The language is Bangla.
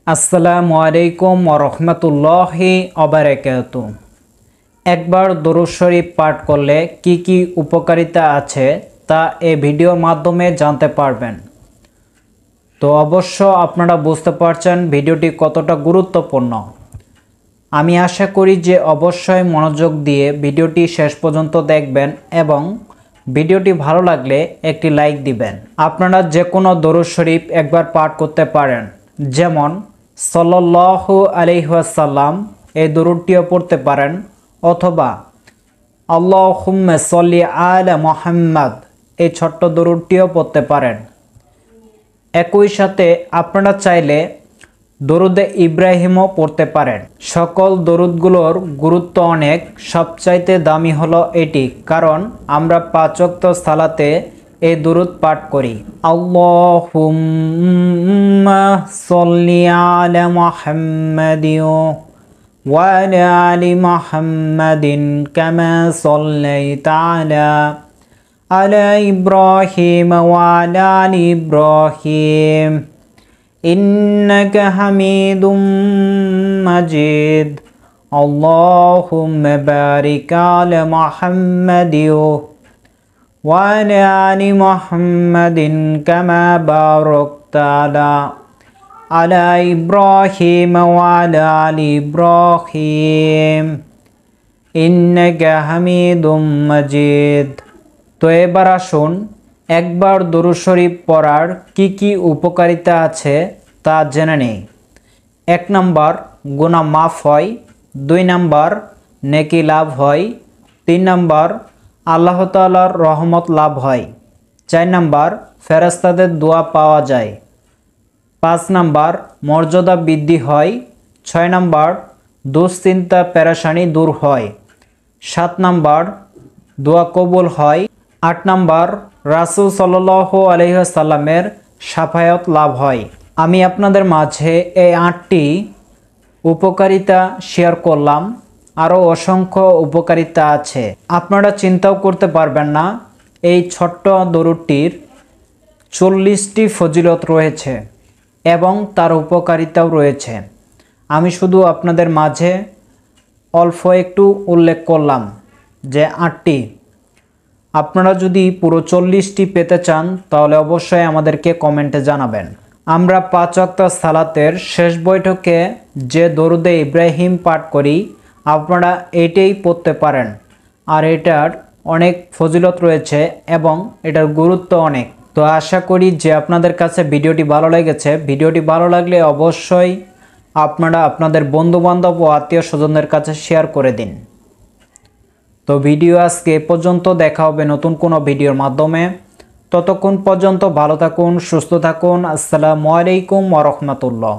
আসসালামু আলাইকুম ওয়া রাহমাতুল্লাহি ওয়া বারাকাতুহু। একবার দরুদ শরীফ পাঠ করলে কি কি উপকারিতা আছে তা এই ভিডিওর মাধ্যমে জানতে পারবেন। তো অবশ্য আপনারা বুঝতে পারছেন ভিডিওটি কতটা গুরুত্বপূর্ণ। আমি আশা করি যে অবশ্যই মনোযোগ দিয়ে ভিডিওটি শেষ পর্যন্ত দেখবেন এবং ভিডিওটি ভালো লাগলে একটি লাইক দিবেন। আপনারা যে কোনো দরুদ শরীফ একবার পাঠ করতে পারেন, যেমন সাল্লাল্লাহু আলাইহি ওয়াসাল্লাম এই দরুদটিও পড়তে পারেন, অথবা আল্লাহুম্মা সাল্লি আলা মুহাম্মাদ এই ছোট্ট দরুদটিও পড়তে পারেন। একই সাথে আপনারা চাইলে দরুদে ইব্রাহিমও পড়তে পারেন। সকল দরুদগুলোর গুরুত্ব অনেক, সবচাইতে দামি হলো এটি, কারণ আমরা ৫ ওয়াক্ত সালাতে এই দরুদ পাঠ করি। আল্লাহুম্মা সাল্লি আলা মুহাম্মাদিন ওয়া আলা আলি মুহাম্মাদিন কামা সাল্লাইতা আলা ইব্রাহিম ওয়া আলা আলি ইব্রাহিম ইন্নাকা হামিদুম মাজিদ। আল্লাহুম্মা বারিক আলা মুহাম্মাদিন ওয়া আলা আলি মুহাম্মাদিন কামা বারাকতা আলা ইব্রাহিম ওয়া আলা আলি ইব্রাহিম ইন্নাকা হামিদুম মাজিদ। তো এবার আসুন একবার দরুদ শরীফ পড়ার কি কি উপকারিতা আছে তা জেনে নেই। ১ নাম্বার, গুনাহ মাফ হয়। ২ নাম্বার, নেকি লাভ হয়। ৩ নাম্বার, আল্লাহ তাআলার রহমত লাভ হয়। ৪ নাম্বার, ফেরেশতাদের দোয়া পাওয়া যায়। ৫ নাম্বার, মর্যাদা বৃদ্ধি হয়। ৬ নাম্বার, দুশ্চিন্তা পেরেশানি দূর হয়। ৭ নাম্বার, দোয়া কবুল হয়। ৮ নাম্বার, রাসূল সাল্লাল্লাহু আলাইহি ওয়াসাল্লামের শাফায়াত লাভ হয়। আমি আপনাদের মাঝে এই ৮টি উপকারিতা শেয়ার করলাম, আরও অসংখ্য উপকারিতা আছে। আপনারা চিন্তাও করতে পারবেন না এই ছোট্ট দরুদটির ৪০টি ফজিলত রয়েছে এবং তার উপকারিতাও রয়েছে। আমি শুধু আপনাদের মাঝে অল্প একটু উল্লেখ করলাম যে ৮টি। আপনারা যদি পুরো ৪০টি পেতে চান তাহলে অবশ্যই আমাদেরকে কমেন্টে জানাবেন। আমরা ৫ ওয়াক্ত সালাতের শেষ বৈঠকে যে দরুদে ইব্রাহিম পাঠ করি, আপনারা এটাই পড়তে পারেন। আর এটার অনেক ফজিলত রয়েছে এবং এটার গুরুত্ব অনেক। তো আশা করি যে আপনাদের কাছে ভিডিওটি ভালো লেগেছে। ভিডিওটি ভালো লাগলে অবশ্যই আপনারা আপনাদের বন্ধুবান্ধব ও আত্মীয় স্বজনদের কাছে শেয়ার করে দিন। তো ভিডিও আজকে এ পর্যন্ত, দেখা হবে নতুন কোনো ভিডিওর মাধ্যমে। ততক্ষণ পর্যন্ত ভালো থাকুন, সুস্থ থাকুন। আসসালামু আলাইকুম ওয়া রাহমাতুল্লাহ।